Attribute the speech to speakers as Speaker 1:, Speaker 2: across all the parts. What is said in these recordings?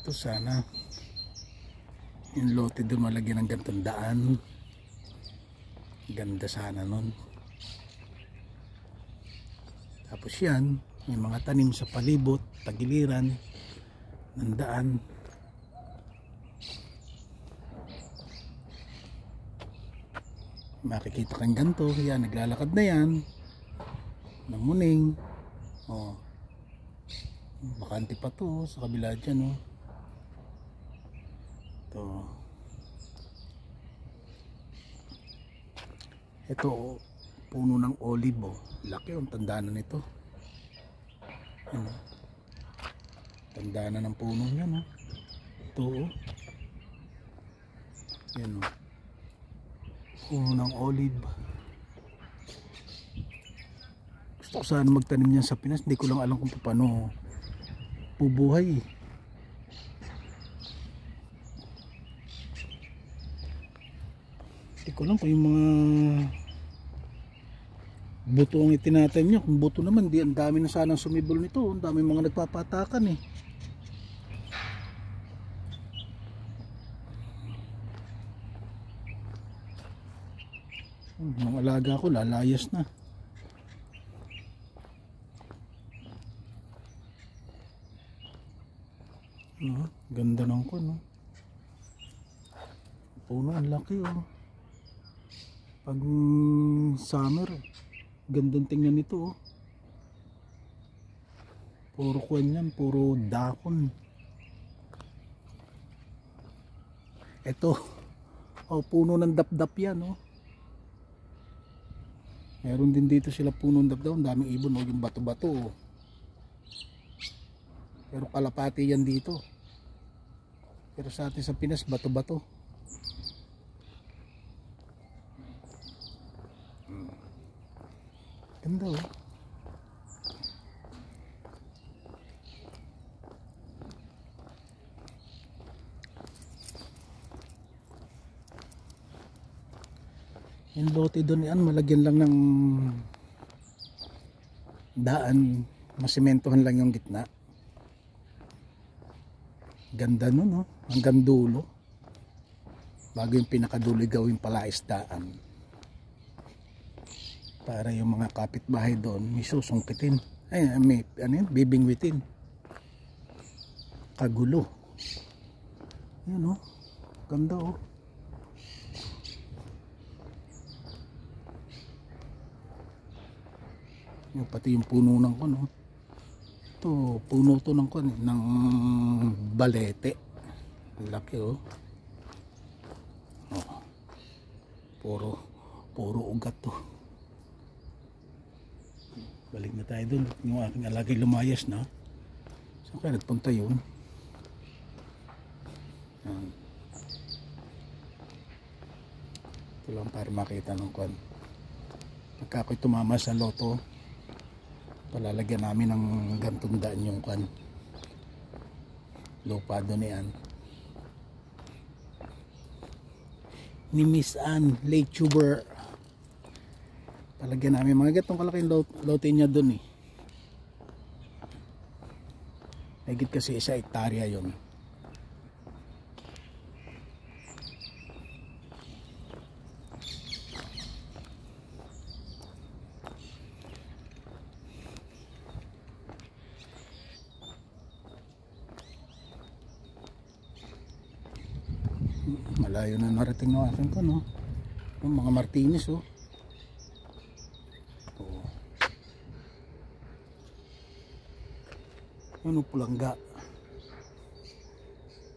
Speaker 1: Ito sana yung lote doon malagyan ng gantong daan. Ganda sana nun. Tapos yan, may mga tanim sa palibot, tagiliran ng daan. Makikita kang ganito, yan, naglalakad na yan ng muning. Oh, bakante pa to sa kabila dyan, oh. Ito puno ng olive, oh. Laki, ang tanda na nito. Ano? Tanda na ng puno niya, no? Ito, oh. Yan, oh. Puno ng olive. Gusto ko sana magtanim niyan sa Pinas. Hindi ko lang alam kung paano bubuhay. Hindi ko lang kung yung mga buto ang itinatanim niya. Kung buto naman, di, ang dami na sanang sumibol nito. Ang dami mga nagpapatakan, eh. Mga alaga ko lalayas na. Ganda ng ko, no? Puno, ang laki, oh. Pag summer, gandang tingnan nito, oh. Puro kwan yan, puro dakon. Ito, oh, puno ng dapdap yan, oh. Meron din dito sila puno ng dapdap, ang daming ibon, oh, yung bato-bato, oh. Pero kalapati yan dito. Pero sa atin sa Pinas, bato-bato. Ganda, oh. Yung lote doon yan, malagyan lang ng daan, masimentohan lang yung gitna. Ganda nun, no? Hanggang dulo. Bago yung pinakadulo gawing palaisdaan. Para yung mga kapitbahay doon may susungkitin. Ay, may ano yun, bibingwitin. Kagulo. Yan, oh. Ganda, oh. Yung pati yung puno ng kuno. Ito, puno to ng kuno, ng balete. Laki, oh. Oh. Puro ugat to. Balik na tayo dun. Yung aking alagay lumayas na. Saan kaya nagpunta yun? Ito lang para makita ng kwan. Pagka ako'y tumama sa loto, palalagyan namin ng gantong daan yung kwan. Lupa doon yan. Ni Miss Ann, late tuber. Palagyan namin mga gatong kalaking lote niya doon, eh. Higit kasi 1 hektarya yun. Malayo na narating ng akin ko, no? Yung mga Martinez, oh. Ano, pulangga.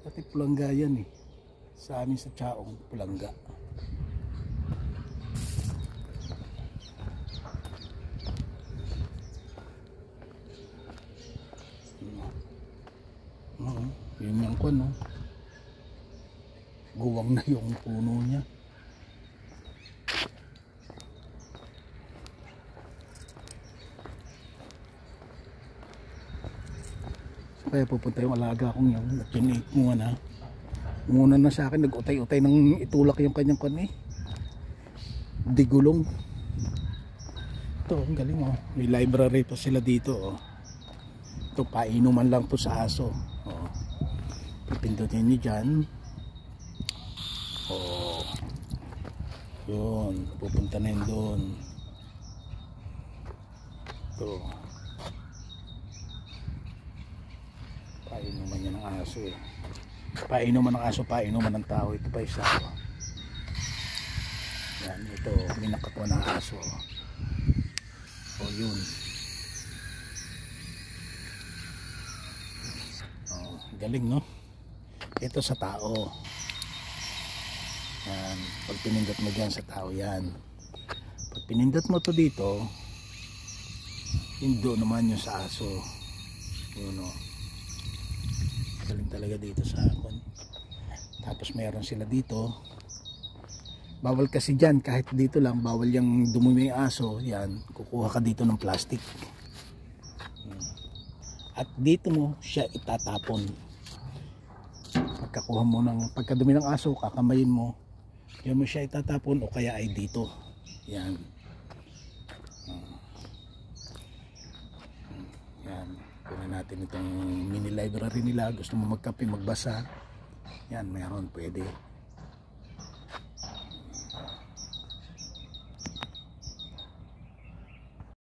Speaker 1: Pati pulangga yan, eh. Sa amin sa Chaong, pulangga. Yun yung kwan, no? Guwang na yung puno niya. Kaya pupunta yung alaga kong yun. Pinake mo na. Muna na sa akin, nag-utay-utay ng itulak yung kanyang kwan, eh. Digulong. Ito, ang galing, oh. May library pa sila dito, oh. Ito, painuman lang po sa aso, oh. Pipindutin nyo dyan. Yun, pupunta na yun doon. Ito. Painuman yan ng aso eh. Painuman ng aso, painuman ng tao. Ito pa isa. Yan, ito. Minakakuha ng aso. Yun. Galing, no? Ito sa tao. Yan. Pag pinindot mo dyan sa tao yan. Pag pinindot mo to dito, hindi naman yung sa aso. Yun, no? Galing talaga dito sa akin. Tapos mayroon sila dito. Bawal kasi dyan, kahit dito lang, bawal yung dumumi yung aso. Yan, kukuha ka dito ng plastic. At dito mo siya itatapon. Pagkakuha mo ng, pagkadumi ng aso, kakamayin mo, yan mo siya itatapon o kaya ay dito. Yan. Yan. Kunin natin itong mini library nila. Gusto mo magkape, magbasa. Yan, mayroon, pwede.